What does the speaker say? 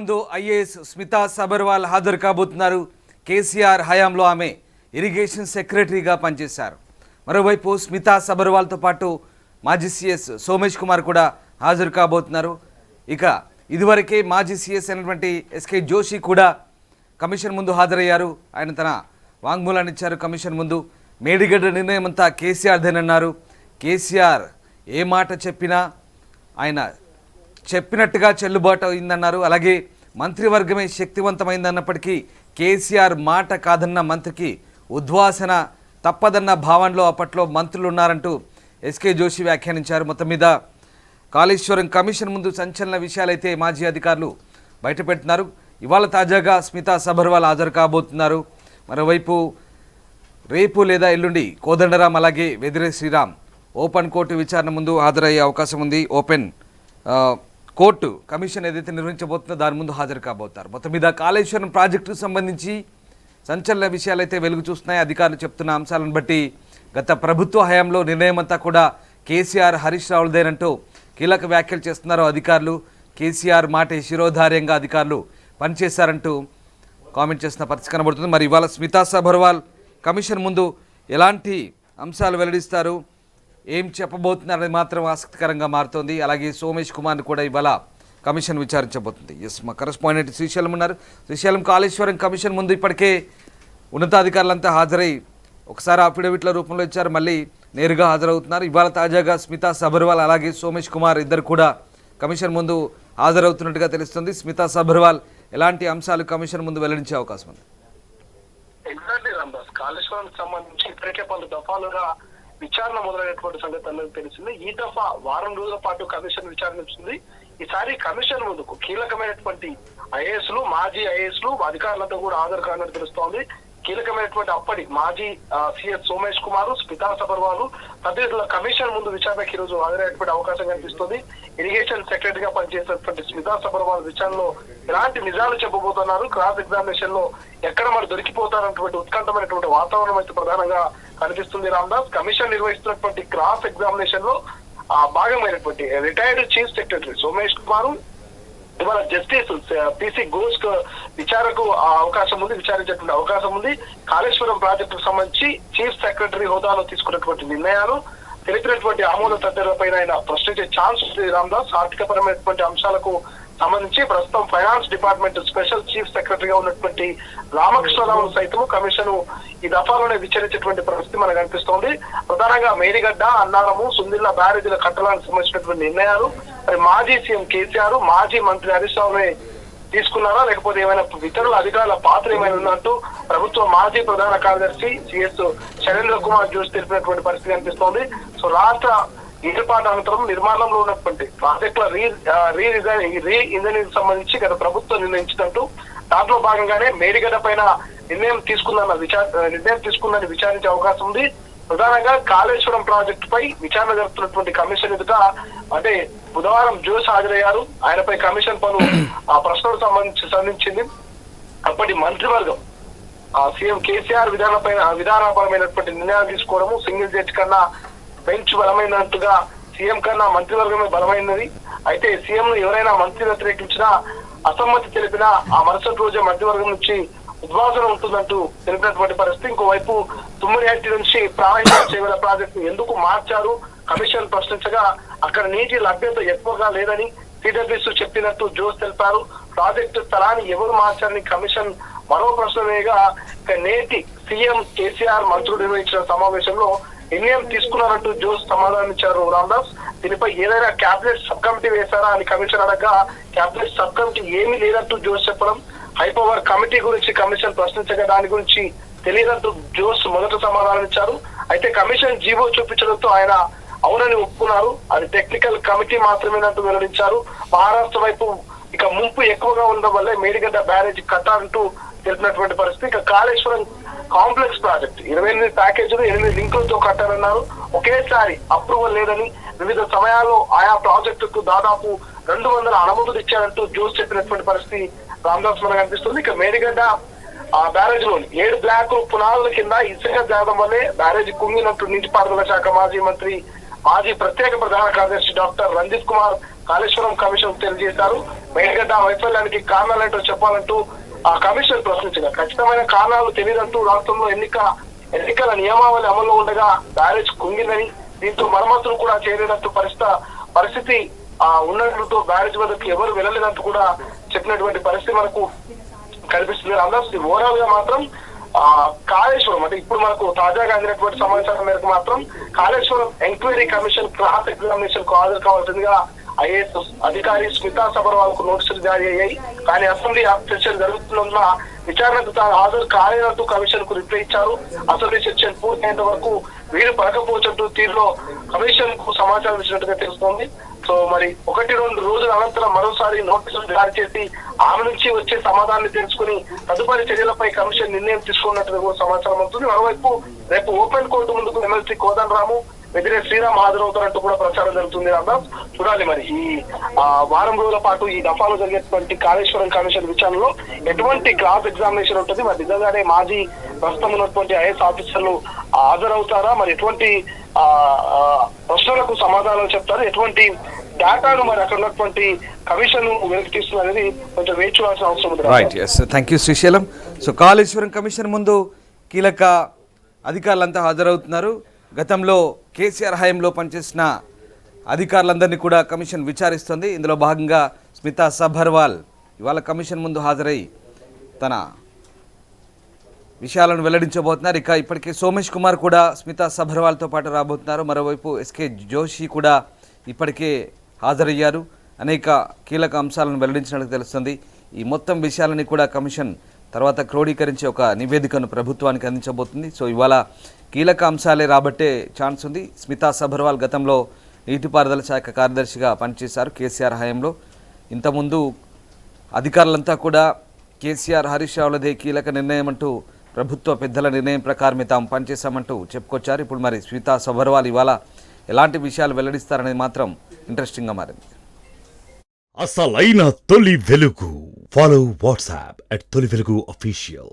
ముందు ఐఏఎస్ స్మితా సబర్వాల్ హాజరు కాబోతున్నారు. కేసీఆర్ హయాంలో ఆమె ఇరిగేషన్ సెక్రటరీగా పనిచేశారు. మరోవైపు స్మితా సబర్వాల్తో పాటు మాజీ సీఎస్ సోమేష్ కుమార్ కూడా హాజరు కాబోతున్నారు. ఇక ఇదివరకే మాజీ సీఎస్ అయినటువంటి ఎస్కే జోషి కూడా కమిషన్ ముందు హాజరయ్యారు. ఆయన తన వాంగ్మూలాన్ని ఇచ్చారు కమిషన్ ముందు. మేడిగడ్డ నిర్ణయం అంతా కేసీఆర్దేనన్నారు. కేసీఆర్ ఏ మాట చెప్పినా ఆయన చెప్పినట్టుగా చెల్లుబాటు అయిందన్నారు. అలాగే మంత్రివర్గమే శక్తివంతమైందన్నప్పటికీ కేసీఆర్ మాట కాదన్న మంత్రికి ఉద్వాసన తప్పదన్న భావనలో అప్పట్లో మంత్రులు ఉన్నారంటూ ఎస్కే జోషి వ్యాఖ్యానించారు. మొత్తం మీద కాళేశ్వరం కమిషన్ ముందు సంచలన విషయాలైతే మాజీ అధికారులు బయటపెడుతున్నారు. ఇవాళ తాజాగా స్మితా సబర్వాల్ హాజరు కాబోతున్నారు. మరోవైపు రేపు లేదా ఎల్లుండి కోదండరాం అలాగే వెదిరే శ్రీరామ్ ఓపెన్ కోర్టు విచారణ ముందు హాజరయ్యే అవకాశం ఉంది. ఓపెన్ కోర్టు కమిషన్ ఏదైతే నిర్వహించబోతుందో దాని ముందు హాజరు కాబోతారు. మొత్తం మీద కాళేశ్వరం ప్రాజెక్టుకు సంబంధించి సంచలన విషయాలైతే వెలుగు చూస్తున్నాయి. అధికారులు చెప్తున్న అంశాలను బట్టి గత ప్రభుత్వ హయాంలో నిర్ణయం అంతా కూడా కేసీఆర్ హరీష్ రావులదేనంటూ కీలక వ్యాఖ్యలు చేస్తున్నారు అధికారులు. కేసీఆర్ మాట శిరోధార్యంగా అధికారులు పనిచేశారంటూ కామెంట్ చేస్తున్న పరిస్థితి కనబడుతుంది. మరి ఇవాళ స్మితా సబర్వాల్ కమిషన్ ముందు ఎలాంటి అంశాలు వెల్లడిస్తారు, ఏం చెప్పబోతున్నారనేది మాత్రం ఆసక్తికరంగా మారుతోంది. అలాగే సోమేష్ కుమార్ని కూడా ఇవాళ కమిషన్ విచారించబోతుంది. మా కరెస్పాండెంట్ శ్రీశైలం ఉన్నారు. శ్రీశైలం, కాళేశ్వరం కమిషన్ ముందు ఇప్పటికే ఉన్నతాధికారులంతా హాజరై ఒకసారి అఫిడవిట్ల రూపంలో ఇచ్చారు, మళ్ళీ నేరుగా హాజరవుతున్నారు. ఇవాళ తాజాగా స్మితా సబర్వాల్ అలాగే సోమేష్ కుమార్ ఇద్దరు కూడా కమిషన్ ముందు హాజరవుతున్నట్టుగా తెలుస్తుంది. స్మితా సబర్వాల్ ఎలాంటి అంశాలు కమిషన్ ముందు వెల్లడించే అవకాశం ఉంది? ఎగ్జాక్ట్లీ రాందాస్, కాళేశ్వరానికి సంబంధించి ఇప్పటికే పలు దఫాలుగా విచారణ మొదలైనటువంటి సంగతి అందరికీ తెలిసింది. ఈ దఫా వారం రోజుల పాటు కమిషన్ విచారించింది. ఈసారి కమిషన్ ముందుకు కీలకమైనటువంటి ఐఏఎస్లు, మాజీ ఐఏఎస్లు, అధికారులతో కూడా హాజరు కానట్టు తెలుస్తోంది. కీలకమైనటువంటి అప్పటి మాజీ సిఎస్ సోమేష్ కుమార్, స్మితా సబర్వాల్ తదితరుల కమిషన్ ముందు విచారణకు ఈ రోజు హాజరయ్యేటువంటి అవకాశం కనిపిస్తుంది. ఇరిగేషన్ సెక్రటరీగా పనిచేసినటువంటి స్మితా సబర్వాల్ విచారణలో ఎలాంటి నిజాలు చెప్పబోతున్నారు, క్రాస్ ఎగ్జామినేషన్ లో ఎక్కడ మరి దొరికిపోతారన్నటువంటి ఉత్కంఠమైనటువంటి వాతావరణం అయితే ప్రధానంగా కనిపిస్తుంది. రామ్దాస్, కమిషన్ నిర్వహిస్తున్నటువంటి క్రాస్ ఎగ్జామినేషన్ లో భాగమైనటువంటి retired chief secretary Somesh Kumar ఇవాళ జస్టిస్ పిసి ఘోష్ విచారణకు అవకాశం ఉంది, విచారించేటువంటి అవకాశం ఉంది. కాళేశ్వరం ప్రాజెక్టుకు సంబంధించి చీఫ్ సెక్రటరీ హోదాలో తీసుకున్నటువంటి నిర్ణయాలు తెలిపినటువంటి ఆమోద తద్దెలపైన ఆయన ప్రశ్నించే ఛాన్స్ ఉంది. రామ్దాస్, ఆర్థిక పరమైనటువంటి అంశాలకు సంబంధించి ప్రస్తుతం ఫైనాన్స్ డిపార్ట్మెంట్ స్పెషల్ చీఫ్ సెక్రటరీగా ఉన్నటువంటి రామకృష్ణరావు సైతం కమిషన్ ఈ దఫాలోనే విచారించేటువంటి పరిస్థితి మనకు కనిపిస్తోంది. ప్రధానంగా మేడిగడ్డ, అన్నారము, సుందిల్ల బ్యారేజీల కట్టడానికి సంబంధించినటువంటి నిర్ణయాలు మరి మాజీ సీఎం కేసీఆర్, మాజీ మంత్రి హరీష్ రావునే తీసుకున్నారా, లేకపోతే ఏమైనా ఇతరుల అధికారుల పాత్ర ఏమైనా ఉన్నట్టు ప్రభుత్వ మాజీ ప్రధాన కార్యదర్శి సిఎస్ శైలేంద్ర కుమార్ జోషి తెలిపినటువంటి పరిస్థితి కనిపిస్తోంది. సో రాష్ట్ర ఏర్పాటు అనంతరం నిర్మాణంలో ఉన్నటువంటి ప్రాజెక్టుల రీ ఇంజనీరింగ్ సంబంధించి గత ప్రభుత్వం నిర్ణయించినట్టు దాంట్లో భాగంగానే మేడిగడ్డ పైన నిర్ణయం తీసుకుందని విచారించే అవకాశం ఉంది. ప్రధానంగా కాళేశ్వరం ప్రాజెక్టు పై విచారణ జరుపుతున్నటువంటి కమిషన్ ఎదుట అంటే బుధవారం జోష్ హాజరయ్యారు. ఆయనపై కమిషన్ పలు ప్రశ్నలకు సంబంధించింది. అప్పటి మంత్రివర్గం సీఎం కేసీఆర్ విధానపరమైనటువంటి నిర్ణయాలు తీసుకోవడము, సింగిల్ జడ్జి కన్నా బెంచ్ బలమైనట్టుగా సీఎం కన్నా మంత్రివర్గమే బలమైనది. అయితే సీఎం ను ఎవరైనా మంత్రి వ్యతిరేకించినా, అసమ్మతి తెలిపినా ఆ మరుసటి రోజే మంత్రివర్గం నుంచి ఉద్వాసన ఉంటుందంటూ తెలిపినటువంటి పరిస్థితి. ఇంకోవైపు తుమ్మడిహట్టి నుంచి ప్రాణహిత చేవల ప్రాజెక్టు ఎందుకు మార్చారు కమిషన్ ప్రశ్నించగా అక్కడ నీటి లభ్యత ఎక్కువగా లేదని సిడబ్ల్యూసీ చెప్పినట్టు జోష్ తెలిపారు. ప్రాజెక్టు స్థలాన్ని ఎవరు మార్చారని కమిషన్ మరో ప్రశ్న వేయగా నేటి సీఎం కేసీఆర్ మంత్రులు నిర్వహించిన సమావేశంలో నిర్ణయం తీసుకున్నారంటూ జోష్ సమాధానం ఇచ్చారు. రామ్దాస్, దీనిపై ఏదైనా క్యాబినెట్ సబ్ కమిటీ వేశారా అని కమిషన్ అడగా క్యాబినెట్ సబ్ కమిటీ ఏమీ లేదంటూ జోష్ చెప్పడం, హైపవర్ కమిటీ గురించి కమిషన్ ప్రశ్నించగా దాని గురించి తెలియదంటూ జోష్ మొదట సమాధానం ఇచ్చారు. అయితే కమిషన్ జీవో చూపించడంతో ఆయన అవునని ఒప్పుకున్నారు. అది టెక్నికల్ కమిటీ మాత్రమేనంటూ వెల్లడించారు. మహారాష్ట్ర వైపు ఇక ముంపు ఎక్కువగా ఉండడం వల్లే మేడిగడ్డ బ్యారేజ్ కట్టాలంటూ తెలిపినటువంటి పరిస్థితి. ఇక కాళేశ్వరం కాంప్లెక్స్ ప్రాజెక్ట్ 28 ప్యాకేజీలు 8 లింకులతో కట్టారన్నారు. ఒకేసారి అప్రూవల్ లేదని వివిధ సమయాల్లో ఆయా ప్రాజెక్టుకు దాదాపు 200 అనుమతులు ఇచ్చారంటూ జోష్ చెప్పినటువంటి పరిస్థితి రామ్దాస్ మనకు కనిపిస్తుంది. ఇక మేడిగడ్డ బ్యారేజ్ లోని 7 బ్లాకులు పునాదుల కింద ఇసుక జారడం వల్లే బ్యారేజ్ కుంగినట్టు నీటిపారుదల శాఖ మాజీ మంత్రి మాజీ ప్రత్యేక ప్రధాన కార్యదర్శి డాక్టర్ రంజిత్ కుమార్ కాళేశ్వరం కమిషన్ తెలియజేశారు. మేడిగడ్డ వైఫల్యానికి కారణాలేంటో చెప్పాలంటూ ఆ కమిషన్ ప్రశ్నించిన ఖచ్చితమైన కారణాలు తెలియదంటూ రాష్ట్రంలో ఎన్నికల నియమావళి అమల్లో ఉండగా బ్యారేజ్ కుంగిందని, దీంతో మరమ్మతులు కూడా చేయలేనట్టు పరిస్థితి ఉన్నట్లతో బ్యారేజ్ వద్దకు ఎవరు వెళ్ళలేనట్టు కూడా చెప్పినటువంటి పరిస్థితి మనకు కనిపిస్తుంది. అందరూ ఓవరాల్ గా మాత్రం కాళేశ్వరం అంటే ఇప్పుడు మనకు తాజాగా అందినటువంటి సమాచారం మేరకు మాత్రం Kaleshwaram enquiry commission class examination కు హాజరు కావాల్సిందిగా ఐఏఎస్ అధికారి స్మితా సబర్వాల్ కు నోటీసులు జారీ అయ్యాయి. కానీ అసెంబ్లీ సెషన్ జరుగుతున్న విచారణకు తాను హాజరు కాలేనంటూ కమిషన్ కు రిప్లై ఇచ్చారు. అసెంబ్లీ సెషన్ పూర్తయ్యేంత వరకు వీరు పడకపోవచ్చంటూ తీరులో కమిషన్ కు సమాచారం ఇచ్చినట్టుగా తెలుస్తోంది. సో మరి 1-2 రోజుల అనంతరం మరోసారి నోటీసులు జారీ చేసి ఆమె నుంచి వచ్చే సమాధానాన్ని తెలుసుకుని తదుపరి చర్యలపై కమిషన్ నిర్ణయం తీసుకున్నట్టుగా కూడా సమాచారం అవుతుంది. మరోవైపు రేపు ఓపెన్ కోర్టు ముందుకు ఎమ్మెల్సీ కోదండరాము, వెదిరే శ్రీరామ్ హాజరవుతారంటూ కూడా ప్రచారం జరుగుతుంది. చూడాలి మరి ఈ వారం రోజుల పాటు ఈ దఫాలో జరిగేటువంటి కాళేశ్వరం కమిషన్ విచారణలో ఎటువంటి క్లాస్ ఎగ్జామినేషన్ ఉంటుంది, మరి నిజంగానే మాజీ ప్రస్తుతం ఉన్నటువంటి ఐఏఎస్ ఆఫీసర్లు హాజరవుతారా, మరి ఎటువంటి ప్రశ్నలకు సమాధానం చెప్తారు, ఎటువంటి డేటాను మరి అక్కడ ఉన్నటువంటి కమిషన్ వెలికి తీస్తుంది అనేది కొంచెం వేచి చూడాల్సిన అవసరం ఉంది. Right, yes, thank you Srisailam. So Kaleshwaram commission ముందు కీలక అధికారులంతా హాజరవుతున్నారు. గతంలో కేసీఆర్ హయాంలో పనిచేసిన అధికారులందరినీ కూడా కమిషన్ విచారిస్తుంది. ఇందులో భాగంగా స్మితా సబర్వాల్ ఇవాళ కమిషన్ ముందు హాజరై తన విషయాలను వెల్లడించబోతున్నారు. ఇక ఇప్పటికే సోమేష్ కుమార్ కూడా స్మితా సబర్వాల్తో పాటు రాబోతున్నారు. మరోవైపు ఎస్కే జోషి కూడా ఇప్పటికే హాజరయ్యారు. అనేక కీలక అంశాలను వెల్లడించినట్టు తెలుస్తుంది. ఈ మొత్తం విషయాలని కూడా కమిషన్ తర్వాత క్రోడీకరించి ఒక నివేదికను ప్రభుత్వానికి అందించబోతుంది. సో ఇవాళ కీలక అంశాలే రాబట్టే ఛాన్స్ ఉంది. స్మితా సబర్వాల్ గతంలో నీటిపారుదల శాఖ కార్యదర్శిగా పనిచేశారు కేసీఆర్ హయాంలో. ఇంతకుముందు అధికారులంతా కూడా కేసీఆర్ హరీష్ రావులదే కీలక నిర్ణయం అంటూ ప్రభుత్వ పెద్దల నిర్ణయం ప్రకారమే తాము పనిచేశామంటూ చెప్పుకొచ్చారు. ఇప్పుడు మరి స్మితా సబర్వాల్ ఇవాళ ఎలాంటి విషయాలు వెల్లడిస్తారనేది మాత్రం ఇంట్రెస్టింగ్గా మారింది. అసలైన తొలి వెలుగు. ఫాలో వాట్సాప్ @తొలి వెలుగు official.